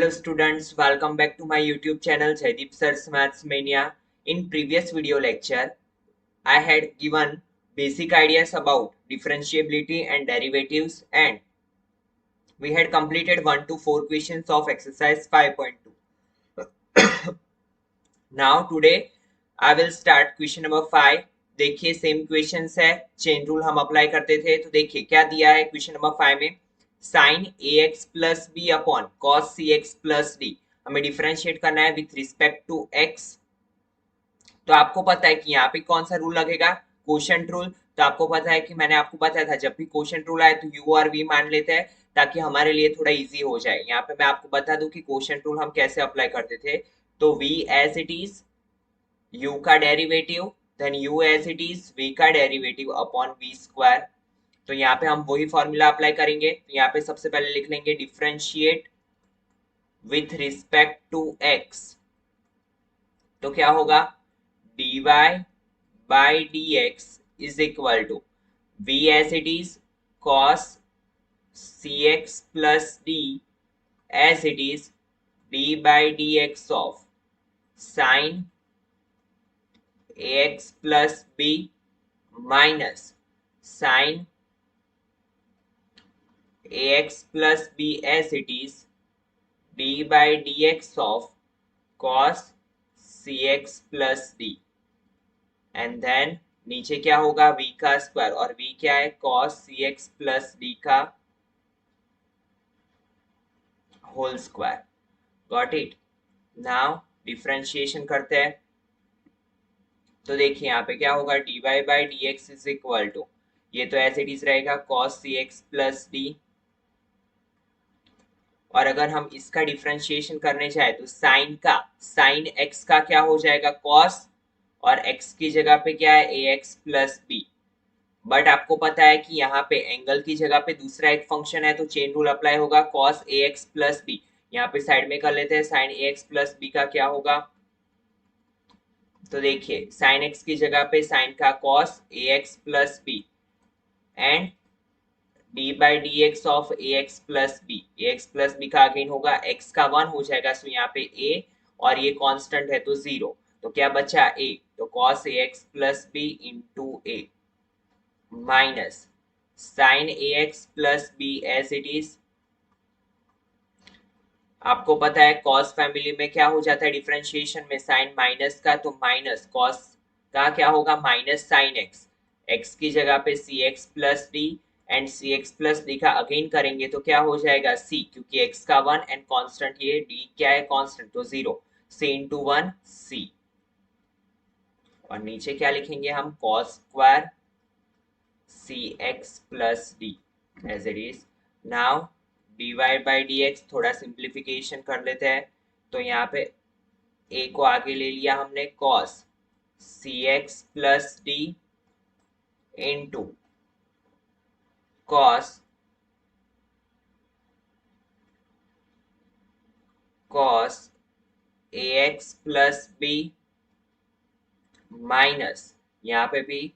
Hello students, welcome back to my YouTube channel Jaideep Sir's Maths Mania. In previous video lecture, I had given basic ideas about differentiability and derivatives, and we had completed 1 to 4 questions of exercise 5.2. Now today I will start question number 5. देखिए same question है, chain rule हम apply करते थे, तो देखिए क्या दिया है क्वेश्चन नंबर 5 में, sine A x plus B upon cos C X plus D हमें डिफरेंशिएट करना है विथ रिस्पेक्ट टू एक्स। तो आपको पता है कि यहाँ पे कौन सा रूल लगेगा, कोशेंट रूल। तो आपको पता है कि मैंने आपको बताया था जब भी कोशेंट रूल आए तो यू और वी मान लेते हैं ताकि हमारे लिए थोड़ा इजी हो जाए। यहाँ पे मैं आपको बता दूं कि कोशेंट रूल हम कैसे अप्लाई करते थे। तो v as it is u का derivative, then u as it is v का डेरिवेटिव अपॉन v स्क्वायर। तो यहाँ पे हम वही फॉर्मूला अप्लाई करेंगे। तो यहाँ पे सबसे पहले लिख लेंगे differentiate with respect to x। तो क्या होगा, dy by dx is equal to v as it is cos cx plus d as it is d by dx of sin ax plus b minus sin ax plus b as it is d by dx of cos cx plus d। And then नीचे क्या होगा, v का square, और v क्या है, cos cx plus d का whole square. Got it. Now differentiation करते हैं। तो देखिए यहाँ पे क्या होगा, dy by d x is equal to, ये तो एज इट इज रहेगा cos cx प्लस d, और अगर हम इसका डिफरेंशिएशन करने जाए तो साइन x का क्या हो जाएगा cos, और x की जगह पे क्या है ax प्लस b। बट आपको पता है कि यहाँ पे एंगल की जगह पे दूसरा एक फंक्शन है, तो चेन रूल अप्लाई होगा cos ax प्लस बी। यहाँ पे साइड में कर लेते हैं, sin ax प्लस बी का क्या होगा। तो देखिए sin x की जगह पे sin का cos ax plus b and d by dx of ax plus b. ax plus b का अगेन होगा x का 1 हो जाएगा, सो यहाँ पे a और ये कांस्टेंट है तो 0, तो क्या बचा a, तो cos ax plus b into a minus sine ax plus b as it is. आपको पता है cos फैमिली में क्या हो जाता है डिफरेंशिएशन में, साइन माइनस का, तो माइनस cos का क्या होगा, माइनस साइन x, x की जगह पे cx plus D and cx plus D का अगेन करेंगे तो क्या हो जाएगा c, क्योंकि x का 1 एंड कांस्टेंट ये d क्या है कांस्टेंट, तो 0, c इंटू 1 c, और नीचे क्या लिखेंगे हम, cos square cx plus d as it is। now dy by dx थोड़ा सिंप्लीफिकेशन कर लेते हैं। तो यहाँ पे a को आगे ले लिया हमने cos cx plus d into cos ax plus b minus, यहाँ पे भी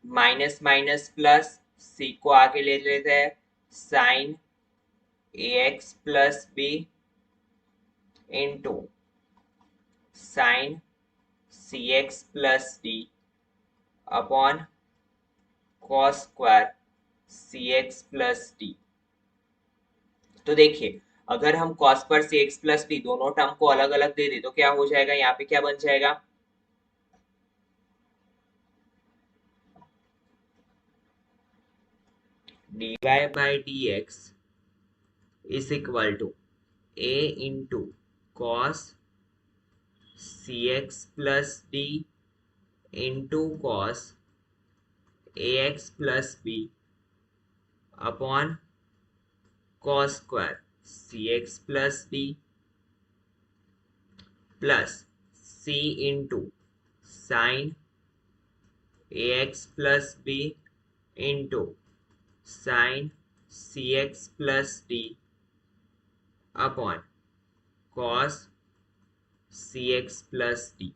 माइनस माइनस प्लस, c को आगे ले लेते हैं sine ax plus b into sine cx plus d upon cos square cx plus d. तो देखिए अगर हम cos पर cx प्लस डी दोनों टर्म को अलग अलग दे दे तो क्या हो जाएगा, यहाँ पे क्या बन जाएगा, dy by dx is equal to a into cos cx plus d into cos ax plus b upon cos square cx plus d plus c into sin ax plus b into sin cx plus d upon cos cx plus d।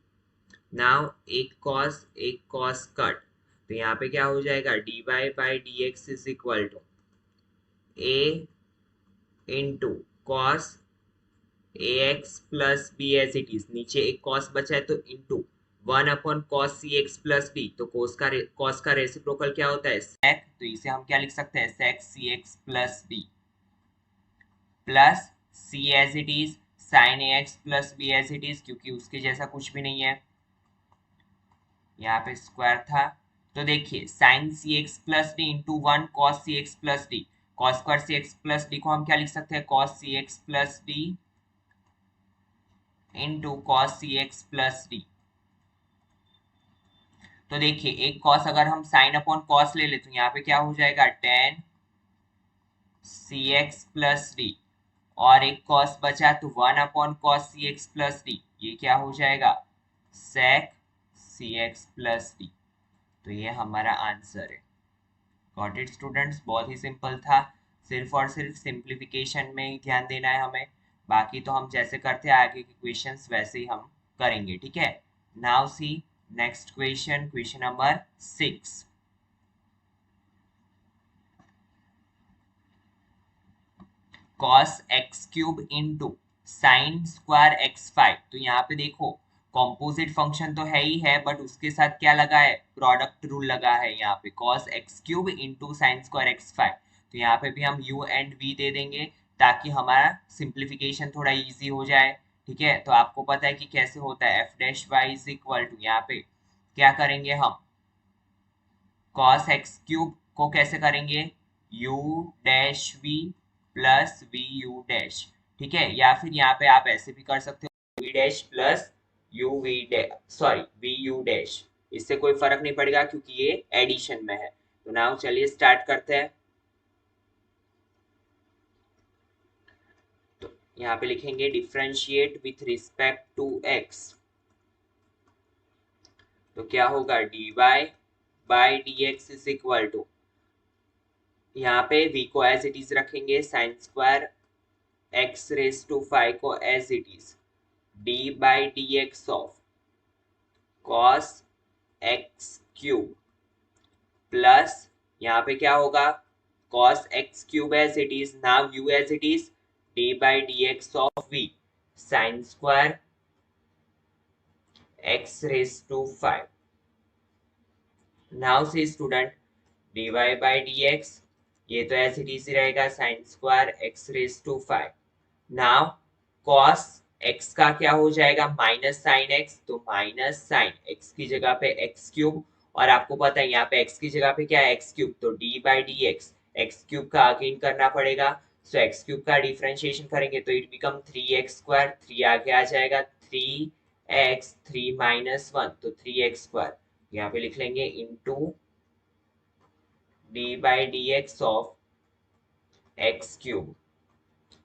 Now एक cos cut, तो यहाँ पे क्या हो जाएगा, dy by d x is equal to a into cos a x plus b as it is, नीचे एक cos बचा है तो into 1/cos cx plus b, तो कॉस का रेसिप्रोकल क्या होता है sec, तो इसे हम क्या लिख सकते हैं sec cx plus b plus c as it is sin ax plus b as it is, क्योंकि उसके जैसा कुछ भी नहीं है, यहाँ पे स्क्वायर था। तो देखिए sin cx plus D into 1 cos cx plus D, cos square cx plus D को हम क्या लिख सकते हैं cos cx plus D into cos cx plus d. तो देखिए एक cos अगर हम sin अपॉन cos ले ले तो यहाँ पे क्या हो जाएगा tan cx प्लस डी, और एक cos बचा तो 1/cos cx प्लस डी, ये क्या हो जाएगा sec cx प्लस डी। तो ये हमारा आंसर है। गॉट इट स्टूडेंट्स, बहुत ही सिंपल था, सिर्फ और सिर्फ सिंप्लीफिकेशन में ही ध्यान देना है हमें, बाकी तो हम जैसे करते हैं आगे के क्वेश्चंस वैसे ही हम करेंगे, ठीक है। नाउ सी next question, question number 6। cos x cube into sine square x5, तो यहाँ पे देखो कॉम्पोजिट फंक्शन तो है ही है, बट उसके साथ क्या लगा है, प्रोडक्ट रूल लगा है यहाँ पे, cos x cube into sine square x5, तो यहाँ पे भी हम u एंड v दे देंगे ताकि हमारा सिंप्लीफिकेशन थोड़ा इजी हो जाए, ठीक है। तो आपको पता है कि कैसे होता है, f dash y is equal to, यहाँ पे क्या करेंगे हम, cos x क्यूब को कैसे करेंगे u dash v plus v u dash, ठीक है, या फिर यहाँ पे आप ऐसे भी कर सकते हो v dash plus u v dash, sorry v u dash, इससे कोई फर्क नहीं पड़ेगा क्योंकि ये एडिशन में है। तो नाउ चलिए स्टार्ट करते हैं। तो यहाँ पे लिखेंगे differentiate with respect to x, तो क्या होगा dy by d x is equal to, यहाँ पे v को एज इट इज रखेंगे, sine square x raise to 5 को as it is d by d x of cos x cube plus, यहाँ पे क्या होगा cos x cube as it is, now u as it is d by d x of v sine square x raise to 5। Now से student dy by d x, ये तो as it is रहेगा sine square x raise to 5। Now cos x का क्या हो जाएगा minus sine x, तो minus sine x की जगह पे x क्यूब, और आपको पता है यहाँ पे x की जगह पे क्या है x क्यूब, तो d by d x, x cube का अगेन करना पड़ेगा, सो x क्यूब का डिफरेंशिएशन करेंगे तो इट बिकम 3x स्क्वायर, 3 आगे आ जाएगा 3x, 3 माइनस 1 तो 3x स्क्वायर, यहाँ पे लिख लेंगे into d by d x of x cube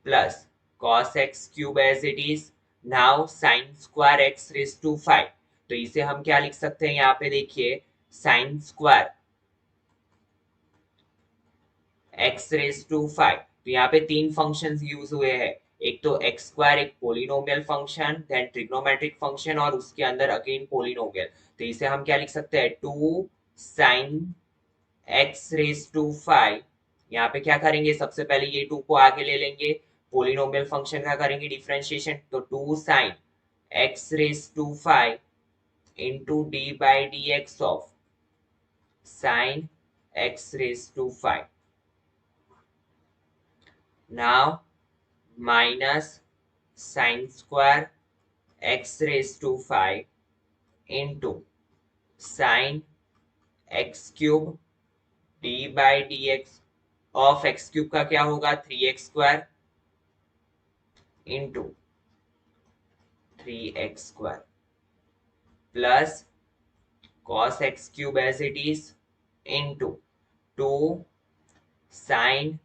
plus cos x cube as it is, now sine square x raise to 5, तो इसे हम क्या लिख सकते हैं, यहाँ पे देखिए sine square x raise to 5, तो यहाँ पे तीन फंक्शंस यूज हुए हैं, एक तो x स्क्वायर, एक polynomial function, then trigonometric function, और उसके अंदर अगेन पोलिनोमियल, तो इसे हम क्या लिख सकते हैं 2 साइन x रेज टू 5, यहाँ पे क्या करेंगे सबसे पहले ये 2 को आगे ले लेंगे, पोलिनोमियल फंक्शन का करेंगे डिफरेंशिएशन, तो 2 sine x raise to 5 into d by d x of sine x raise to 5, now minus sine square x raise to 5 into sine x cube d by d x of x cube का क्या होगा 3x square into 3x square plus cos x cube as it is into 2 sine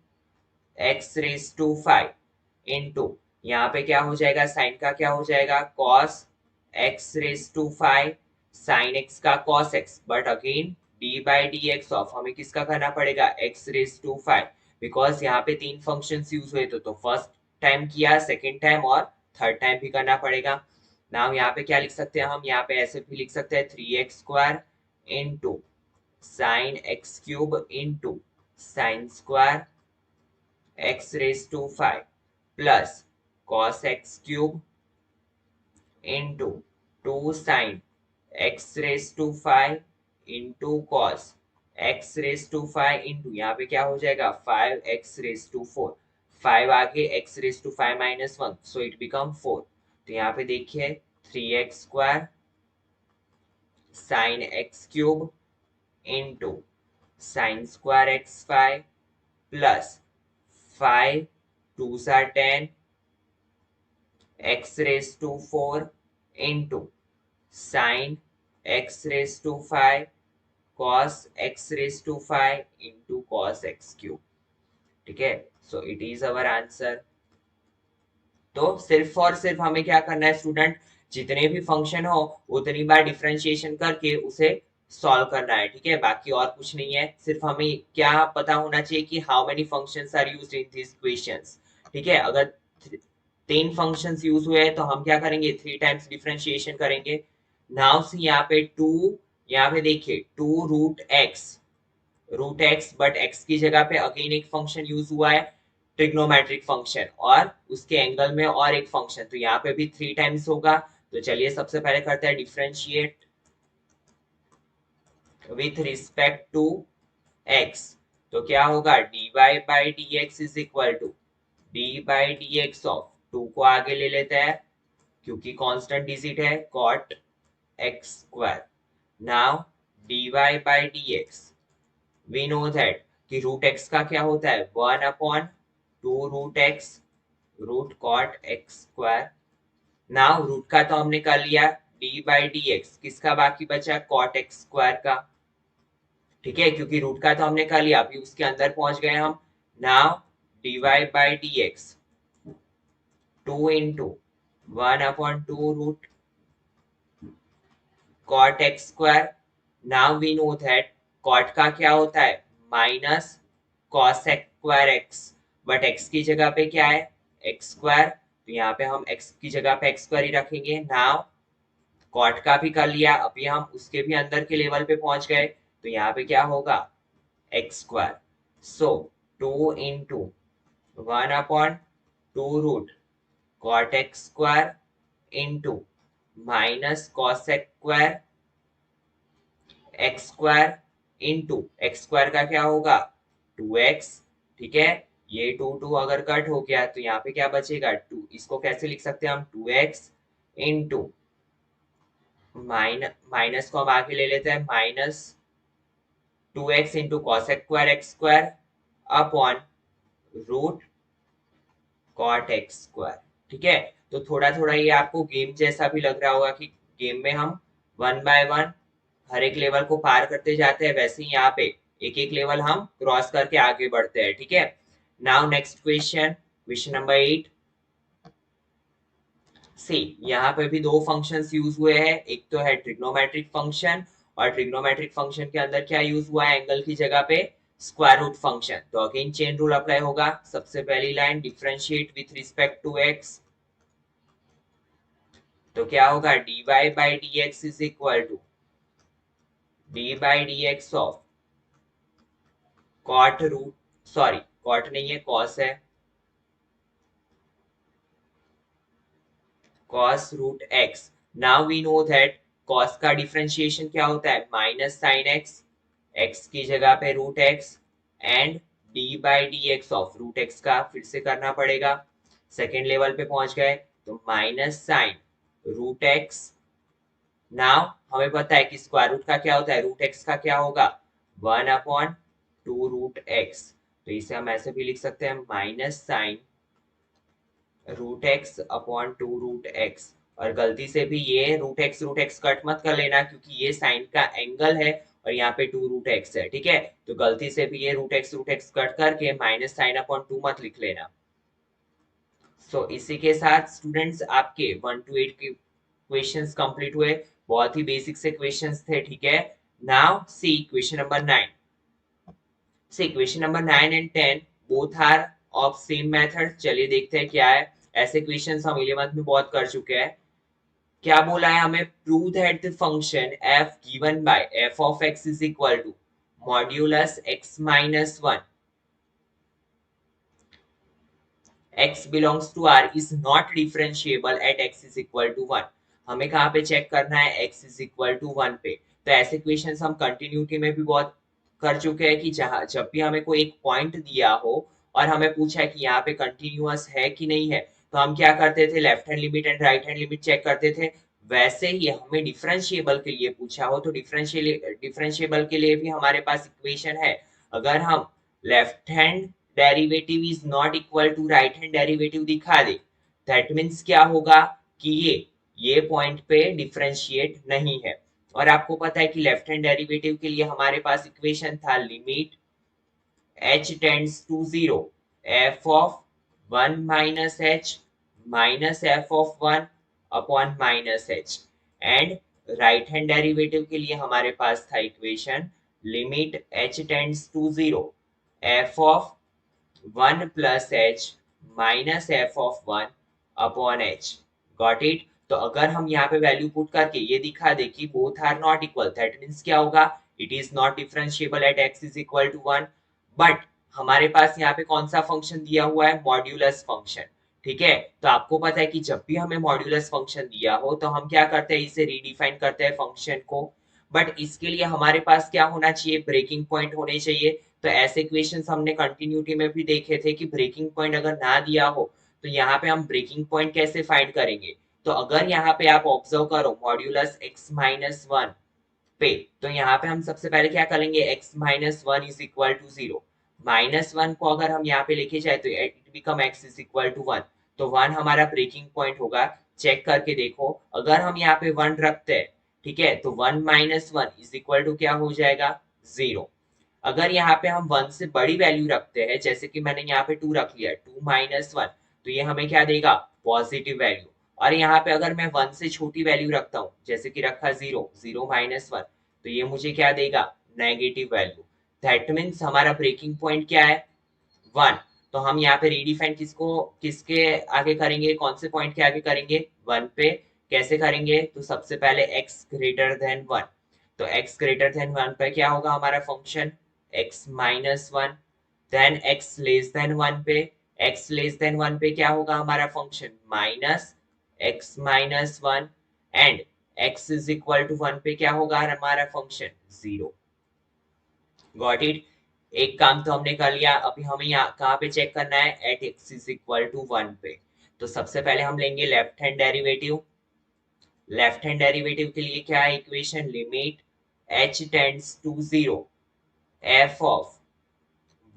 x raise to 5 into, यहाँ पे क्या हो जाएगा sign का क्या हो जाएगा cos x raise to 5 sine x का cos x, but again d by d x of हमें किसका करना पड़ेगा x रेज टू 5, बिकॉज यहाँ पे तीन फंक्शंस यूज हुए तो फर्स्ट टाइम किया, सेकेंड टाइम और थर्ड टाइम भी करना पड़ेगा। नाउ यहाँ पे क्या लिख सकते हैं हम, यहाँ पे ऐसे भी लिख सकते हैं 3x square into sine x cube into sine square x raise to 5 plus cos x cube into 2 sin x raised to 5 into cos x raised to 5 into यहाँ पे क्या हो जाएगा 5x raised to 4, 5 आगे x raised to 5 minus 1 so it become 4। तो यहाँ पे देखिए 3x square sin x cube into sin square x5 plus 5 2s are 10 x raised to 4 into sin x raised to 5 cos x raised to 5 into cos x cube। ठीक है, so it is our answer. तो सिर्फ और सिर्फ हमें क्या करना है स्टूडेंट, जितने भी फंक्शन हो उतनी बार डिफरेंशिएशन करके उसे सॉल्व करना है। ठीक है, बाकी और कुछ नहीं है, सिर्फ हमें क्या पता होना चाहिए कि how many functions are used in this equations. ठीक है, अगर 3 फंक्शंस यूज हुए हैं तो हम क्या करेंगे 3 टाइम्स डिफरेंशिएशन करेंगे। नाउ सी यहाँ पे 2, यहाँ पे देखिए 2√x बट x की जगह पे अगेन एक फंक्शन यूज हुआ है ट्रिग्नोमेट्रिक फंक्शन और उसके एंगल में और एक फंक्शन, तो यहाँ पे भी 3 टाइम्स होगा। तो चलिए सबसे पहले करते हैं differentiate with respect to x। तो क्या होगा dy by dx is equal to d by d x of 2 को आगे ले लेते हैं क्योंकि कांस्टेंट डिजिट है cot x square. Now dy by dx we know that कि रूट एक्स का क्या होता है 1/2 root x root cot x square. Now root का तो हमने कर लिया, डी बाई डी एक्स किसका बाकी बचा कॉट एक्स स्क्वायर का। ठीक है, क्योंकि रूट का तो हमने कर लिया, अभी उसके अंदर पहुंच गए हम। Now d y by d x 2 into 1/2 root cot x square. Now we know that cot का क्या होता है minus cos x square x, but x की जगह पे क्या है एक्स स्क्वायर, तो यहाँ पे हम एक्स की जगह पे एक्स स्क्वायर ही रखेंगे। नाउ कॉट का भी कर लिया, अभी हम उसके भी अंदर के लेवल पे पहुंच गए, तो यहाँ पे क्या होगा x square. So 2 into 1/2 root cot x square into minus cos x square x square into x square का क्या होगा 2x। ठीक है, ये 2 अगर कट हो गया तो यहाँ पे क्या बचेगा 2, इसको कैसे लिख सकते हैं हम 2x इंटू माइनस को हम आगे ले लेते हैं minus 2x into cos square x square upon root cot x square. ठीक है, तो थोड़ा थोड़ा ये आपको गेम जैसा भी लग रहा होगा कि गेम में हम 1 बाय 1 हर एक लेवल को पार करते जाते हैं, वैसे ही यहाँ पे एक एक लेवल हम क्रॉस करके आगे बढ़ते हैं। ठीक है, now next question, question number 8। सी यहाँ पे भी 2 फंक्शंस यूज हुए हैं, एक तो है ट्रिग्नोमेट्रिक फंक्शन और ट्रिग्नोमेट्रिक फंक्शन के अंदर क्या यूज हुआ है एंगल की जगह पे स्क्वायर रूट फंक्शन। तो अगेन चेन रूल अप्लाई होगा। सबसे पहली line differentiate with respect to x, तो क्या होगा dy by d x is equal to d by d x of cot root, sorry cot नहीं है कॉस है, cos root x। Now we know that cos का differentiation क्या होता है माइनस साइन x, x की जगह पे root x and d by d x of root x का फिर से करना पड़ेगा। सेकेंड लेवल पे पहुंच गए तो माइनस साइन रूट x। नाउ हमें पता है कि स्क्वायर रूट का क्या होता है रूट x का क्या होगा 1/2 रूट x, तो इसे हम ऐसे भी लिख सकते हैं minus sine root x upon 2 root x. और गलती से भी ये रूट एक्स कट मत कर लेना क्योंकि ये साइन का एंगल है और यहाँ पे 2 रूट एक्स है। ठीक है, तो गलती से भी ये रूट एक्स कट करके माइनस साइन अपॉन 2 मत लिख लेना। सो इसी के साथ स्टूडेंट्स आपके 1 to 8 के क्वेश्चंस कंप्लीट हुए, बहुत ही बेसिक से क्वेश्चंस थे। ठीक है, now see question number 9। See question number 9 and 10 both are of same method. चलिए देखते हैं क्या है। ऐसे क्वेश्चंस हम 11th में बहुत कर चुके हैं। क्या बोला है हमें, prove that the function f given by f of x is equal to modulus x minus 1 x belongs to r is not differentiable at x is equal to 1। हमें कहाँ पे चेक करना है, x इज इक्वल टू 1 पे। तो ऐसे questions हम continuity में भी बहुत कर चुके हैं कि जहां जब भी हमें कोई एक पॉइंट दिया हो और हमें पूछा है कि यहाँ पे कंटिन्यूअस है कि नहीं है, तो हम क्या करते थे, left hand limit and right hand limit check करते थे। वैसे ही हमें डिफरेंशिएबल के लिए पूछा हो तो डिफरेंशिएबल के लिए भी हमारे पास इक्वेशन है। अगर हम left hand derivative is not equal to right hand derivative दिखा दे, दैट मीन्स क्या होगा कि ये पॉइंट पे डिफरेंशिएट नहीं है। और आपको पता है कि लेफ्ट हैंड डेरिवेटिव के लिए हमारे पास इक्वेशन था limit h tends to 0 f of 1 minus h minus f of 1 upon minus h। And right hand derivative के लिए हमारे पास था equation limit h tends to 0 f of 1 plus h minus f of 1 upon h। Got it. तो अगर हम यहाँ पे वैल्यू पुट करके ये दिखा दे कि both are not equal, that means क्या होगा, it is not differentiable at x is equal to 1। But हमारे पास यहाँ पे कौन सा फंक्शन दिया हुआ है, मॉड्यूलस फंक्शन। ठीक है, तो आपको पता है कि जब भी हमें मॉड्यूलस फंक्शन दिया हो तो हम क्या करते हैं, इसे रीडिफाइन करते हैं फंक्शन को। बट इसके लिए हमारे पास क्या होना चाहिए, ब्रेकिंग पॉइंट होने चाहिए। तो ऐसे क्वेश्चंस हमने कंटिन्यूटी में भी देखे थे कि ब्रेकिंग पॉइंट अगर ना दिया हो तो यहाँ पे हम ब्रेकिंग पॉइंट कैसे फाइंड करेंगे। तो अगर यहाँ पे आप ऑब्जर्व करो मॉड्यूलस x माइनस 1 पे, तो यहाँ पे हम सबसे पहले क्या करेंगे, x minus 1 is equal to 0। -1 को अगर हम यहाँ पे लेके जाए तो it become x is equal to 1। तो 1 हमारा ब्रेकिंग पॉइंट होगा। चेक करके देखो, अगर हम यहाँ पे 1 रखते हैं, ठीक है, तो 1 माइनस 1 इज इक्वल टू क्या हो जाएगा, 0। अगर यहाँ पे हम 1 से बड़ी वैल्यू रखते हैं, जैसे कि मैंने यहाँ पे 2 रख लिया, 2 माइनस 1, तो ये हमें क्या देगा, पॉजिटिव वैल्यू। और यहाँ पे अगर मैं 1 से छोटी वैल्यू रखता हूँ, जैसे कि रखा 0, 0 माइनस 1, तो ये मुझे क्या देगा, नेगेटिव वैल्यू। दैट मीन्स हमारा ब्रेकिंग पॉइंट क्या है, 1। तो हम यहाँ पे रीडिफाइन किसके आगे करेंगे, कौन से पॉइंट के आगे करेंगे, 1 पे। कैसे करेंगे, तो सबसे पहले x ग्रेटर देन 1। तो x ग्रेटर देन 1 पे क्या होगा हमारा function, x minus 1। Then x less than 1 पे, x लेस देन 1 पे क्या होगा हमारा function, minus x minus 1। And x is equal to 1 पे क्या होगा हमारा फंक्शन, 0। Got it. एक काम तो हमने कर लिया, अभी हमें यहाँ कहाँ पे चेक करना है, at x is equal to 1 पे। तो सबसे पहले हम लेंगे left hand derivative. Left hand derivative के लिए क्या है equation, limit h tends to 0 f of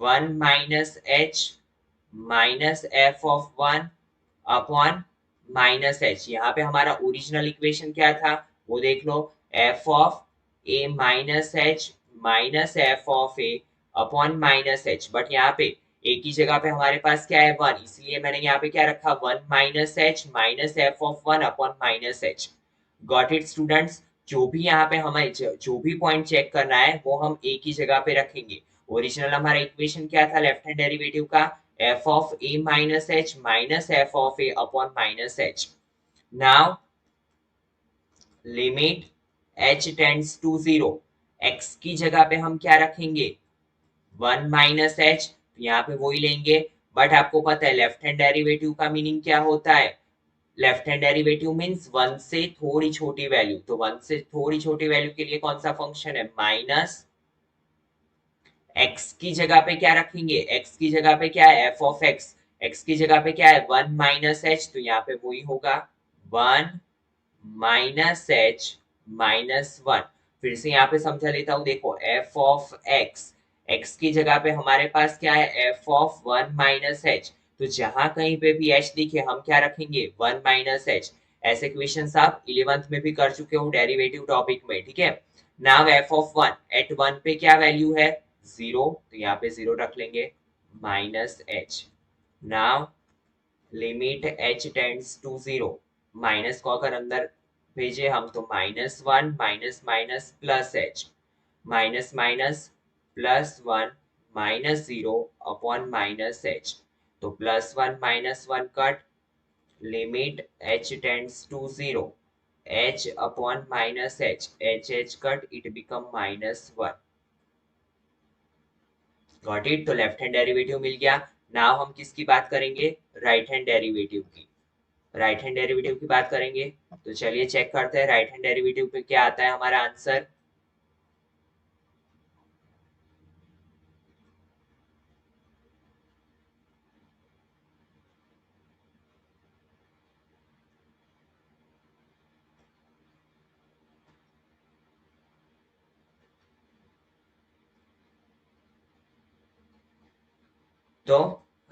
1 minus h minus f of 1 upon minus h। यहाँ पे हमारा ओरिजिनल इक्वेशन क्या था, वो देख लो, f of a minus h minus f of a upon minus h। But यहाँ पे a की जगह पे हमारे पास क्या है, 1, इसलिए मैंने यहाँ पे क्या रखा, 1 minus h minus f of 1 upon minus h। Got it students. जो भी यहाँ पे हमें जो भी पॉइंट चेक करना है वो हम a की जगह पे रखेंगे। ओरिजिनल हमारा इक्वेशन क्या था लेफ्ट हैंड डेरिवेटिव का, f of a minus h minus f of a upon minus h। Now limit h tends to 0, x की जगह पे हम क्या रखेंगे, 1 माइनस h, यहाँ पे वही लेंगे। बट आपको पता है लेफ्ट हैंड डेरिवेटिव का मीनिंग क्या होता है, लेफ्ट हैंड डेरिवेटिव मींस 1 से थोड़ी छोटी वैल्यू। तो 1 से थोड़ी छोटी वैल्यू के लिए कौन सा फंक्शन है, माइनस x की जगह पे क्या रखेंगे, x की जगह पे क्या है, f ऑफ x। x की जगह पे क्या है, 1 माइनस h, तो यहाँ पे वही होगा 1 माइनस h माइनस 1। फिर से यहाँ पे समझा लेता हूँ, देखो f ऑफ x, x की जगह पे हमारे पास क्या है, f ऑफ 1 माइनस h। तो जहां कहीं पे भी h दिखे हम क्या रखेंगे, 1 माइनस h। ऐसे क्वेश्चंस आप 11th में भी कर चुके हो डेरिवेटिव टॉपिक में, ठीक है। नाउ f ऑफ 1, एट 1 पे क्या वैल्यू है, 0, तो यहाँ पे 0 रख लेंगे, minus h। Now limit h tends to 0, minus को अगर अंदर भेजे हम तो -1 minus minus plus h, minus minus plus 1 minus 0 upon minus h। तो +1 -1 cut, limit h tends to 0, h upon minus h, h cut, it become -1। Got it. तो left hand derivative मिल गया। नाउ हम किसकी बात करेंगे, राइट हैंड डेरिवेटिव की, right hand derivative की बात करेंगे। तो चलिए चेक करते हैं राइट हैंड डेरिवेटिव पे क्या आता है हमारा आंसर। तो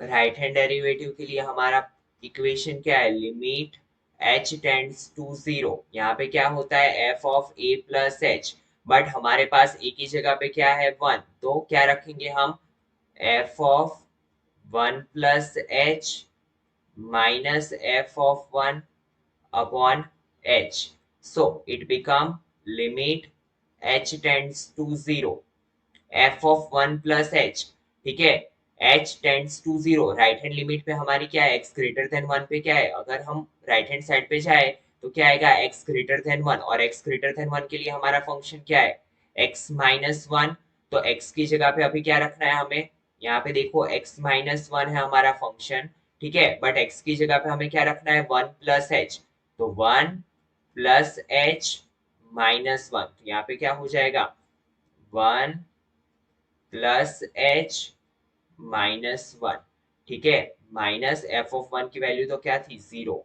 राइट हैंड डेरिवेटिव के लिए हमारा इक्वेशन क्या है, limit h tends to zero. यहाँ पे क्या होता है, f of a plus h, but हमारे पास a की जगह पे क्या है, 1, तो क्या रखेंगे हम, f of 1 plus h minus f of 1 upon h, so it become limit h tends to 0 f of 1 plus h, ठीक है, h tends to zero, right hand limit पे हमारी क्या है, x ग्रेटर देन 1 पे क्या है, अगर हम राइट हैंड साइड पे जाए तो क्या आएगा, x ग्रेटर देन 1, और x ग्रेटर देन 1 के लिए हमारा फंक्शन क्या है, x माइनस 1, तो x की जगह पे अभी क्या रखना है हमें, यहाँ पे देखो x माइनस 1 है हमारा फंक्शन, ठीक है, बट x की जगह पे हमें क्या रखना है, 1 प्लस एच, तो 1 प्लस एच माइनस 1, तो यहाँ पे क्या हो जाएगा, 1 प्लस एच माइनस 1, ठीक है, माइनस एफ ऑफ 1 की वैल्यू तो क्या थी, 0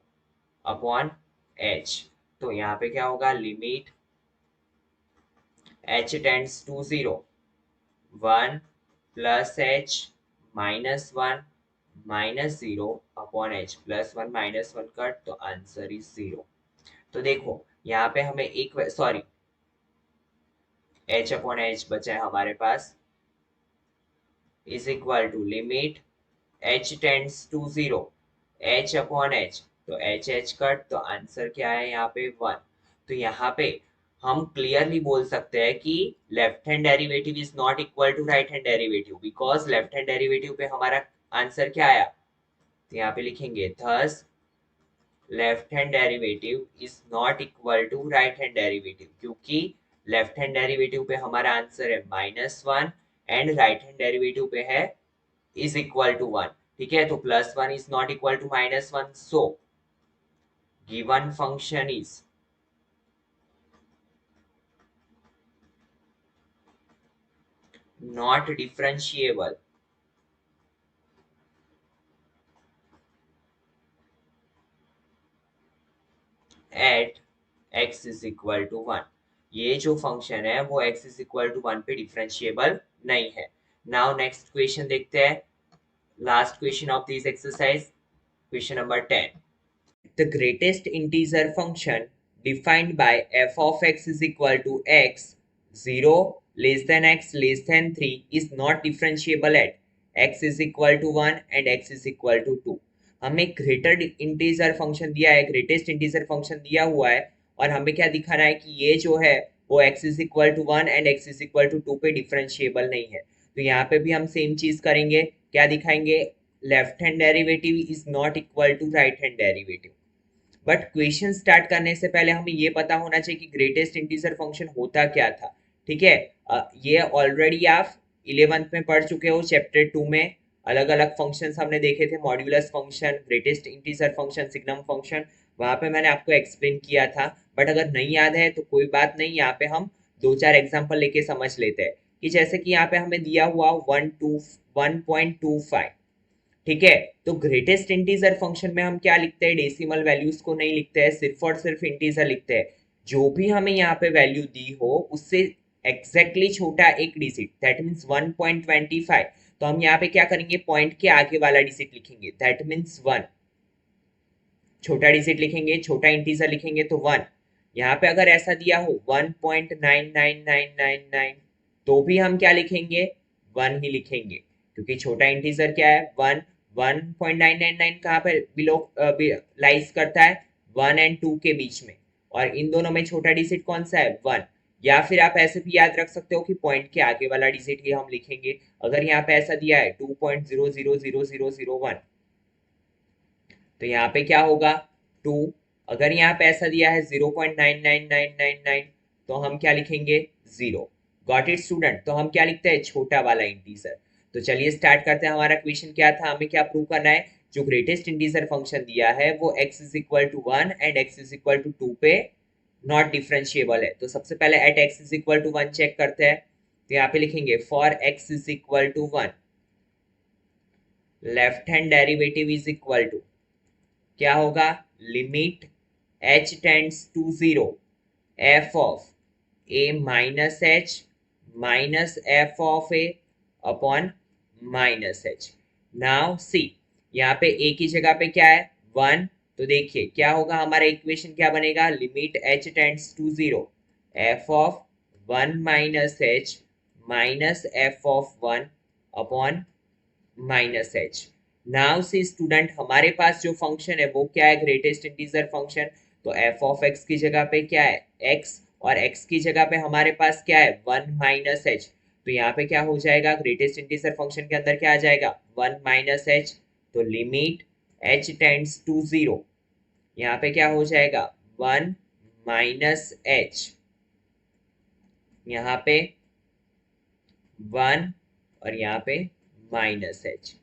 अपॉन एच, तो यहाँ पे क्या होगा, limit h tends to 0, 1 plus h minus 1 minus 0 upon h, plus 1 minus 1 cut, तो आंसर इज 0। तो देखो यहाँ पे हमें एक, सॉरी, एच अपॉन एच बचा है हमारे पास, is equal to limit h tends to 0 h upon h, तो h h कट, तो आंसर क्या है यहाँ पे, 1। तो यहाँ पे हम क्लियरली बोल सकते हैं कि left hand derivative is not equal to right hand derivative, because left hand derivative पे हमारा आंसर क्या आया, तो यहाँ पे लिखेंगे thus left hand derivative is not equal to right hand derivative, क्योंकि लेफ्ट हैंड डेरिवेटिव पे हमारा आंसर है -1 एंड राइट हैंड डेरिवेटिव पे है is equal to 1, ठीक है, तो plus 1 is not equal to -1, so given function is not differentiable at x is equal to 1। ये जो फंक्शन है वो x is equal to 1 पे डिफरेंशिएबल नहीं है। नाउ नेक्स्ट क्वेश्चन देखते हैं, last question of this exercise, question number 10। The greatest integer function defined by f of x is equal to x, 0 less than x less than 3 is not differentiable at x is equal to 1 and x is equal to 2। हमें greater integer function दिया है, greatest integer function दिया हुआ है, और हमें क्या दिखाना है कि ये जो है वो x is equal to 1 and x is equal to 2 पे डिफरेंशिएबल नहीं है। तो यहाँ पे भी हम सेम चीज करेंगे, क्या दिखाएंगे, left hand derivative is not equal to right hand derivative. But question start करने से पहले हमें ये पता होना चाहिए कि ग्रेटेस्ट इंटीजर फंक्शन होता क्या था, ठीक है। ये ऑलरेडी आप 11th में पढ़ चुके हो, चैप्टर 2 में अलग अलग फंक्शंस हमने देखे थे, modulus function, greatest integer function, signum function, वहां पे मैंने आपको एक्सप्लेन किया था। बट अगर नहीं याद है तो कोई बात नहीं, यहाँ पे हम दो चार एग्जाम्पल लेके समझ लेते हैं, कि जैसे कि यहाँ पे हमें दिया हुआ 1.25, ठीक है, तो ग्रेटेस्ट इंटीजर फंक्शन में हम क्या लिखते हैं, डेसिमल वैल्यूज को नहीं लिखते हैं, सिर्फ और सिर्फ इंटीजर लिखते हैं। जो भी हमें यहाँ पे वैल्यू दी हो उससे एग्जैक्टली छोटा एक डिजिट, दैट मीन्स 1.25, तो हम यहाँ पे क्या करेंगे, पॉइंट के आगे वाला डिजिट लिखेंगे, दैट मीन्स 1, छोटा डिजिट लिखेंगे, छोटा इंटीजर लिखेंगे तो 1। यहाँ पे अगर ऐसा दिया हो 1.99999, तो भी हम क्या लिखेंगे, 1 ही लिखेंगे, क्योंकि छोटा इंटीजर क्या है, 1। 1.999 कहाँ पे लाइज करता है, 1 एंड 2 के बीच में, और इन दोनों में छोटा डिजिट कौन सा है, 1। या फिर आप ऐसे भी याद रख सकते हो कि पॉइंट के आगे वाला डिजिट ही हम लिखेंगे। अगर यहाँ पे ऐसा दिया है 2.000001, तो यहाँ पे क्या होगा, 2। अगर यहाँ पे ऐसा दिया है 0.99999, तो हम क्या लिखेंगे, 0। गॉट इट स्टूडेंट, तो हम क्या लिखते हैं, छोटा वाला इंटीजर। तो चलिए स्टार्ट करते हैं। हमारा क्वेश्चन क्या था, हमें क्या प्रूव करना है। जो ग्रेटेस्ट इंटीजर फंक्शन दिया है वो x is equal to 1 and x is equal to 2 पे नॉट डिफरेंशिएबल है। तो सबसे पहले at x is equal to 1 check करते हैं। तो यहाँ पे लिखेंगे for x is equal to 1 left hand derivative is equal to क्या होगा, limit h tends to 0 f of a minus h minus f of a upon minus h। Now see यहाँ पे a की जगह पे क्या है 1, तो देखिए क्या होगा, हमारा इक्वेशन क्या बनेगा, limit h tends to 0 f of 1 minus h minus f of 1 upon minus h। Now see student, हमारे पास जो फंक्शन है वो क्या है, ग्रेटेस्ट इंटीजर फंक्शन। तो f ऑफ x की जगह पे क्या है x, और x की जगह पे हमारे पास क्या है 1 माइनस h। तो यहाँ पे क्या हो जाएगा, ग्रेटेस्ट इंटीजर फंक्शन के अंदर क्या आ जाएगा 1 माइनस h। तो लिमिट h टेंड्स टू 0, यहाँ पे क्या हो जाएगा 1 माइनस h, यहाँ पे 1 और यहाँ पे minus h।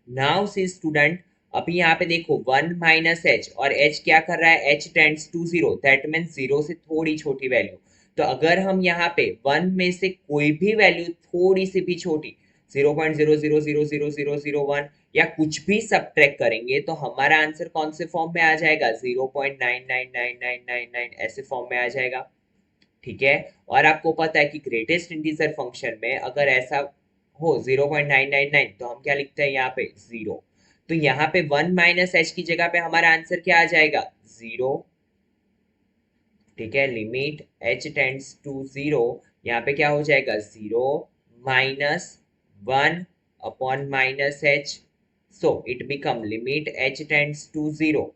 Now see student, अभी यहाँ पे देखो 1 माइनस h और h क्या कर रहा है, h tends to 0, that means 0 से थोड़ी छोटी वैल्यू। तो अगर हम यहाँ पे 1 में से कोई भी वैल्यू थोड़ी सी भी छोटी 0.00000001 या कुछ भी सब्ट्रैक्ट करेंगे तो हमारा आंसर कौन से फॉर्म में आ जाएगा, 0.999999 ऐसे फॉर्म में आ जाएगा। ठीक है, और आपको पता है कि ग्रेटेस्ट इंटीजर फंक्शन में अगर ऐसा हो 0.999 तो हम क्या लिखते हैं यहाँ पे 0। तो यहाँ पे 1 माइनस एच की जगह पे हमारा आंसर क्या आ जाएगा 0। ठीक है, लिमिट h टेंड्स टू 0, यहाँ पे क्या हो जाएगा 0 minus 1 upon minus h। So it become limit h tends to 0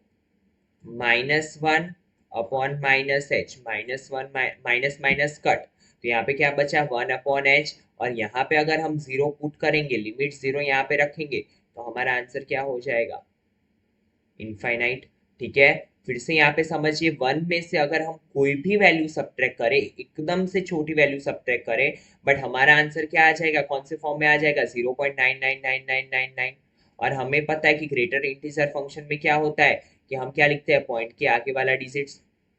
minus 1 upon minus h, minus 1 minus minus cut, तो यहाँ पे क्या बचा 1 अपॉन h, और यहाँ पे अगर हम 0 पुट करेंगे, लिमिट 0 यहाँ पे रखेंगे तो हमारा आंसर क्या हो जाएगा इनफाइनाइट। ठीक है, फिर से यहाँ पे समझिए 1 में से अगर हम कोई भी वैल्यू सब्ट्रैक्ट करें, एकदम से छोटी वैल्यू सब्ट्रैक्ट करें, बट हमारा आंसर क्या आ जाएगा, कौन से फॉर्म में आ जाएगा 0.99999। और हमें पता है कि ग्रेटर इंटीजर फंक्शन में क्या होता है कि हम क्या लिखते हैं, पॉइंट के आगे वाला digit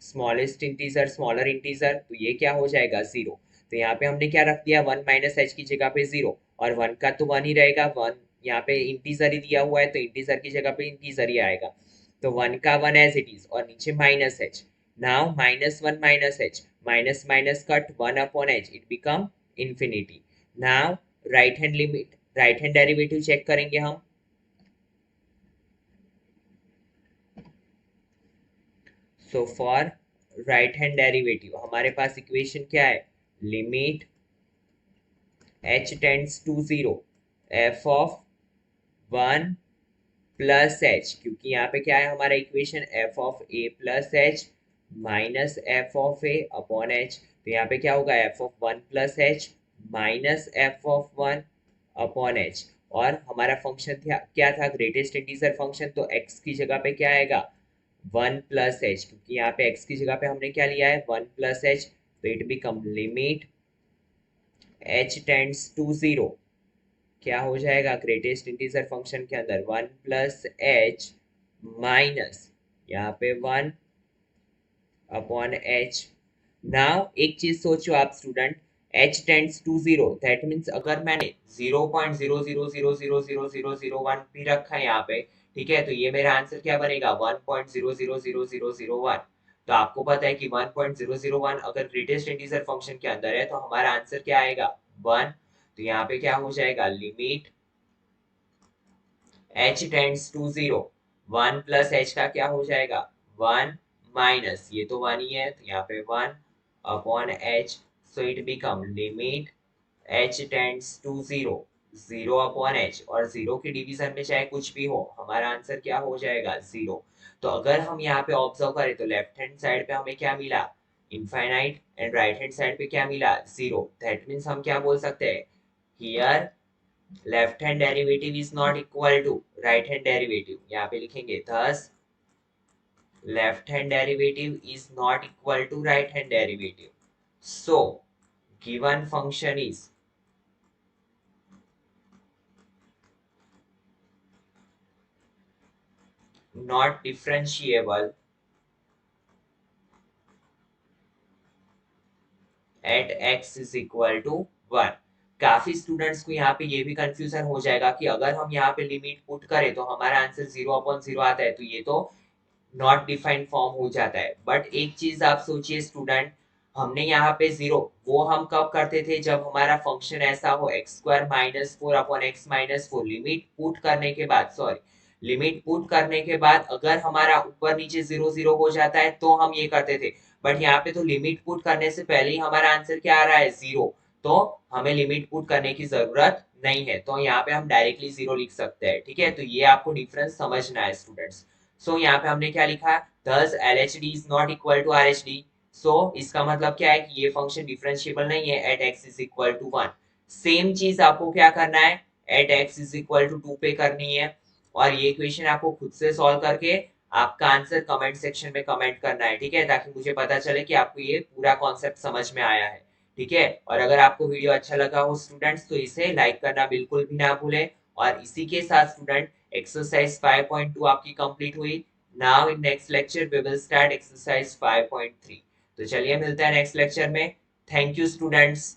smallest integer smaller integer, तो ये क्या हो जाएगा 0। तो यहाँ पे हमने क्या रख दिया 1 माइनस एच की जगह पे 0, और 1 का तो 1 ही रहेगा, 1 यहाँ पे इंटीजर ही दिया हुआ है तो इंटीजर की जगह पे इंटीजर ही आएगा। तो 1 का 1 एज इट इज और नीचे minus h. Now minus 1 minus h, minus minus cut 1 upon h, it become infinity. Now right hand limit, right hand derivative check करेंगे हम। So for right hand derivative हमारे पास equation क्या है, limit h tends to 0 f of 1 plus h, क्योंकि यहाँ पे क्या है हमारा इक्वेशन f of a plus h minus f of a upon h। तो यहाँ पे क्या होगा f of 1 plus h minus f of 1 upon h। और हमारा फंक्शन क्या था, ग्रेटेस्ट इंटीजर फंक्शन, तो x की जगह पे क्या आएगा 1 प्लस एच, क्योंकि यहाँ पे x की जगह पे हमने क्या लिया है 1 प्लस एच। तो it become limit h tends to 0, क्या हो जाएगा ग्रेटेस्ट इंटीजर फंक्शन के अंदर 1 प्लस एच माइनस यहाँ पे 1 अपॉन एच। नाउ एक चीज सोचो आप student, h tends to 0, that means अगर मैंने 0.00000001 भी रखा है यहाँ पे, ठीक है, तो ये मेरा आंसर क्या बनेगा 1.000001। तो आपको पता है कि 1.001 अगर ग्रेटेस्ट इंटीजर फंक्शन के अंदर है तो हमारा आंसर क्या आएगा 1। तो यहाँ पे क्या हो जाएगा, limit h tends to 0, 1 plus h का क्या हो जाएगा 1 माइनस, ये तो 1 ही है तो यहाँ पे 1 upon h। So it become limit h tends to 0, 0 upon h, और 0 के डिवीजन में चाहे कुछ भी हो हमारा आंसर क्या हो जाएगा 0। तो अगर हम यहाँ पे ऑब्जर्व करें तो लेफ्ट हैंड साइड पे हमें क्या मिला infinite, and right hand side पे क्या मिला 0। दैट मीन्स हम क्या बोल सकते हैं, here left hand derivative is not equal to right hand derivative. यहाँ पे लिखेंगे thus left hand derivative is not equal to right hand derivative. So given function is not differentiable at x is equal to 1। काफी students को यहाँ पे ये भी confusion हो जाएगा कि अगर हम यहाँ पे लिमिट पुट करें तो हमारा आंसर 0/0 आता है, तो ये तो नॉट डिफाइंड फॉर्म हो जाता है। बट एक चीज आप सोचिए स्टूडेंट, हमने यहाँ पे जीरो वो हम कब करते थे, जब हमारा फंक्शन ऐसा हो x² - 4/x - 4 लिमिट पुट करने के बाद, सॉरी लिमिट पुट करने के बाद अगर हमारा ऊपर नीचे 0 0 हो जाता है तो हम ये करते थे। बट यहाँ पे तो लिमिट पुट करने से पहले ही हमारा आंसर क्या आ रहा है, 0, तो हमें लिमिट पुट करने की जरूरत नहीं है, तो यहाँ पे हम डायरेक्टली 0 लिख सकते हैं। ठीक है, तो ये आपको डिफरेंस समझना है स्टूडेंट्स। सो यहाँ पे हमने क्या लिखा, thus LHD is not equal to RHD। सो इसका मतलब क्या है कि ये फंक्शन डिफरेंशिएबल नहीं है at x is equal to 1। Same चीज आपको क्या करना है, at x is equal to 2 पे करनी है, और ये क्वेश्चन आपको खुद से सॉल्व करके आपका आंसर कमेंट सेक्शन में कमेंट करना है। ठीक है, ताकि मुझे पता चले कि आपको ये पूरा कॉन्सेप्ट समझ में आया है। ठीक है, और अगर आपको वीडियो अच्छा लगा हो स्टूडेंट्स तो इसे लाइक करना बिल्कुल भी ना भूलें। और इसी के साथ स्टूडेंट एक्सरसाइज 5.2 आपकी कंप्लीट हुई। Now in next lecture we will start exercise 5.3। तो चलिए मिलते हैं नेक्स्ट लेक्चर में। Thank you students.